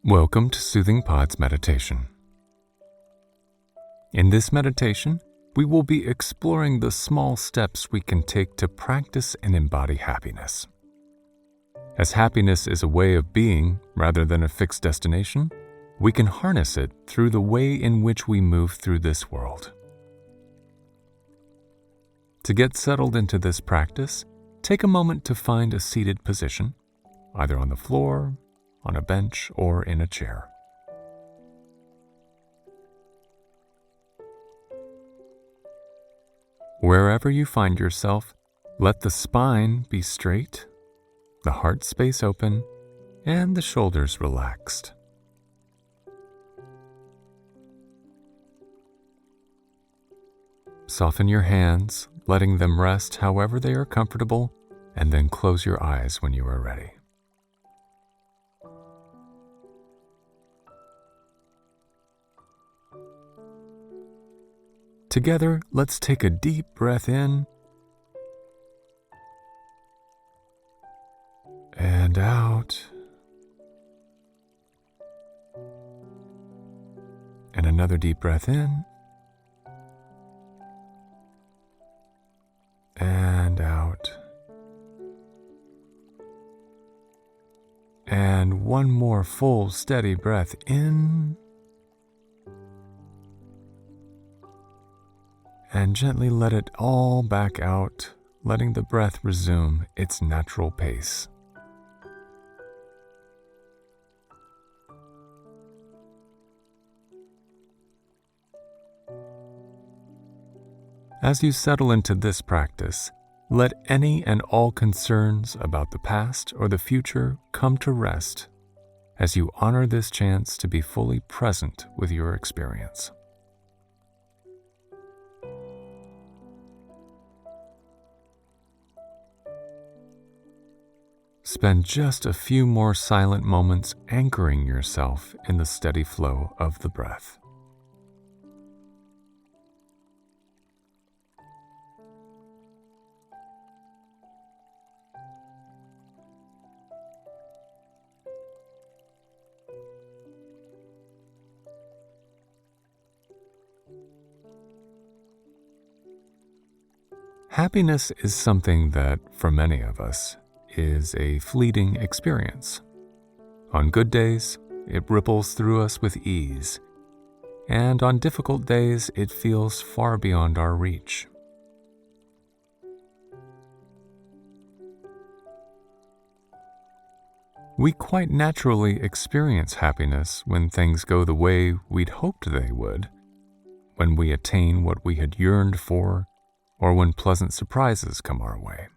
Welcome to Soothing Pod's meditation. In this meditation, we will be exploring the small steps we can take to practice and embody happiness. As happiness is a way of being rather than a fixed destination, we can harness it through the way in which we move through this world. To get settled into this practice, take a moment to find a seated position, either on the floor, on a bench, or in a chair. Wherever you find yourself, let the spine be straight, the heart space open, and the shoulders relaxed. Soften your hands, letting them rest however they are comfortable, and then close your eyes when you are ready. Together, let's take a deep breath in and out, and another deep breath in and out, and one more full steady breath in and gently let it all back out, letting the breath resume its natural pace. As you settle into this practice, let any and all concerns about the past or the future come to rest as you honor this chance to be fully present with your experience. Spend just a few more silent moments anchoring yourself in the steady flow of the breath. Happiness is something that, for many of us, is a fleeting experience. On good days, it ripples through us with ease, and on difficult days, it feels far beyond our reach. We quite naturally experience happiness when things go the way we'd hoped they would, when we attain what we had yearned for, or when pleasant surprises come our way.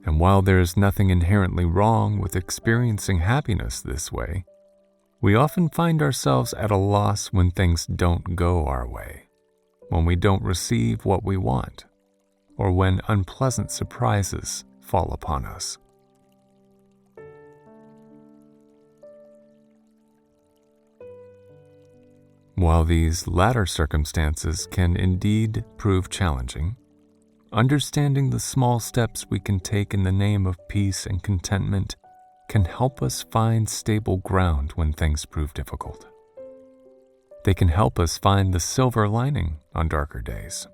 And while there is nothing inherently wrong with experiencing happiness this way, we often find ourselves at a loss when things don't go our way, when we don't receive what we want, or when unpleasant surprises fall upon us. While these latter circumstances can indeed prove challenging, understanding the small steps we can take in the name of peace and contentment can help us find stable ground when things prove difficult. They can help us find the silver lining on darker days.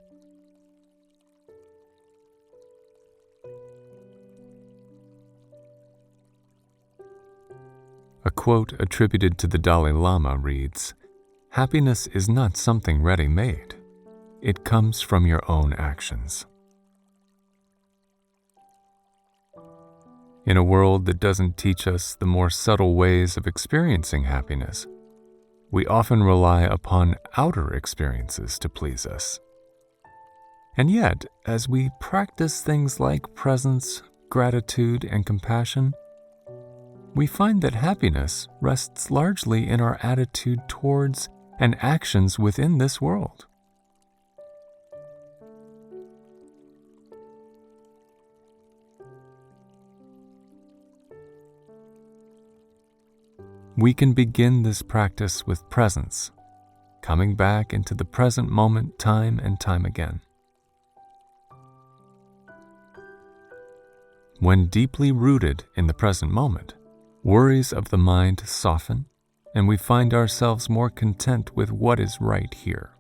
A quote attributed to the Dalai Lama reads, "Happiness is not something ready-made. It comes from your own actions." In a world that doesn't teach us the more subtle ways of experiencing happiness, we often rely upon outer experiences to please us. And yet, as we practice things like presence, gratitude, and compassion, we find that happiness rests largely in our attitude towards and actions within this world. We can begin this practice with presence, coming back into the present moment time and time again. When deeply rooted in the present moment, worries of the mind soften, and we find ourselves more content with what is right here.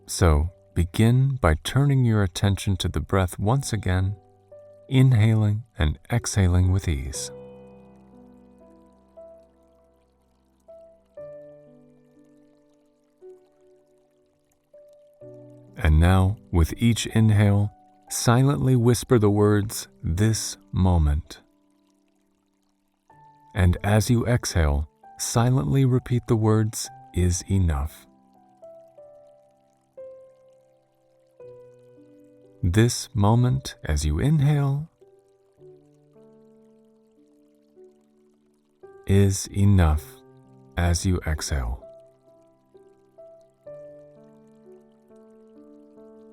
So, begin by turning your attention to the breath once again, inhaling and exhaling with ease. And now, with each inhale, silently whisper the words, "This moment." And as you exhale, silently repeat the words, "Is enough." This moment as you inhale is enough as you exhale.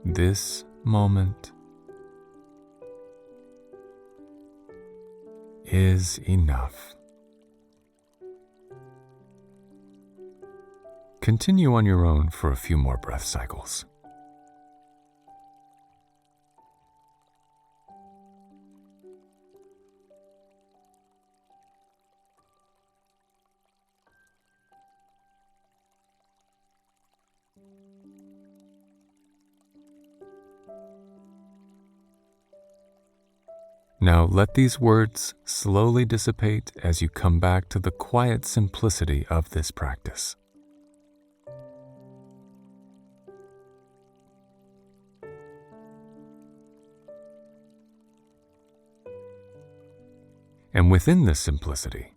This moment is enough. Continue on your own for a few more breath cycles. Now let these words slowly dissipate as you come back to the quiet simplicity of this practice. And within this simplicity,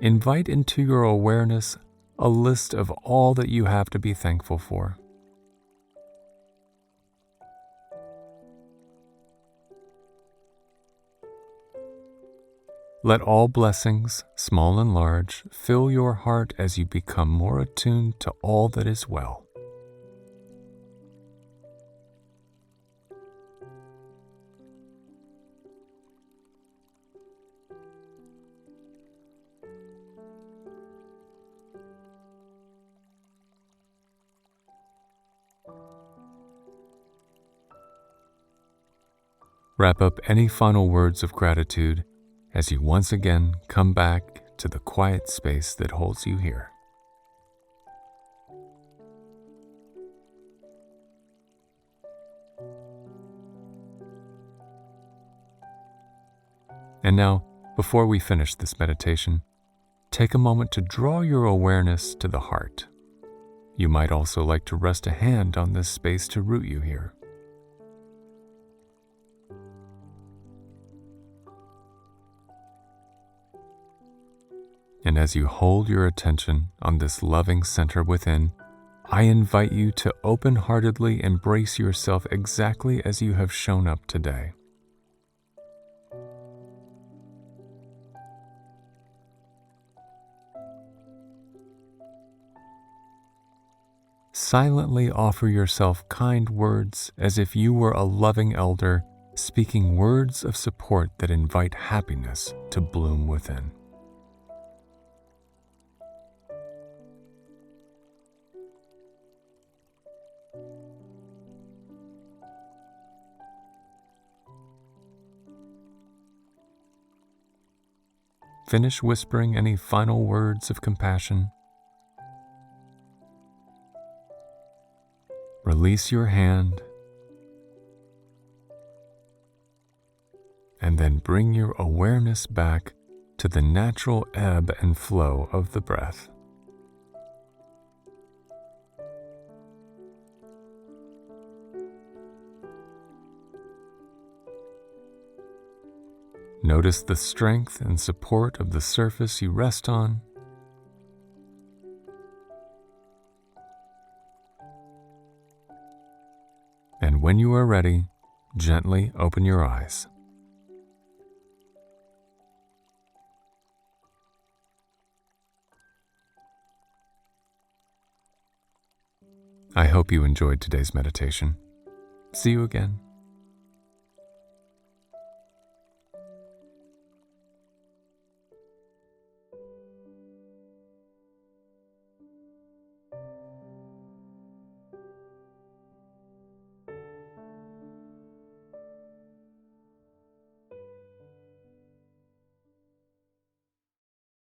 invite into your awareness a list of all that you have to be thankful for. Let all blessings, small and large, fill your heart as you become more attuned to all that is well. Wrap up any final words of gratitude as you once again come back to the quiet space that holds you here. And now, before we finish this meditation, take a moment to draw your awareness to the heart. You might also like to rest a hand on this space to root you here. And as you hold your attention on this loving center within, I invite you to open-heartedly embrace yourself exactly as you have shown up today. Silently offer yourself kind words as if you were a loving elder speaking words of support that invite happiness to bloom within. Finish whispering any final words of compassion. Release your hand, and then bring your awareness back to the natural ebb and flow of the breath. Notice the strength and support of the surface you rest on. And when you are ready, gently open your eyes. I hope you enjoyed today's meditation. See you again.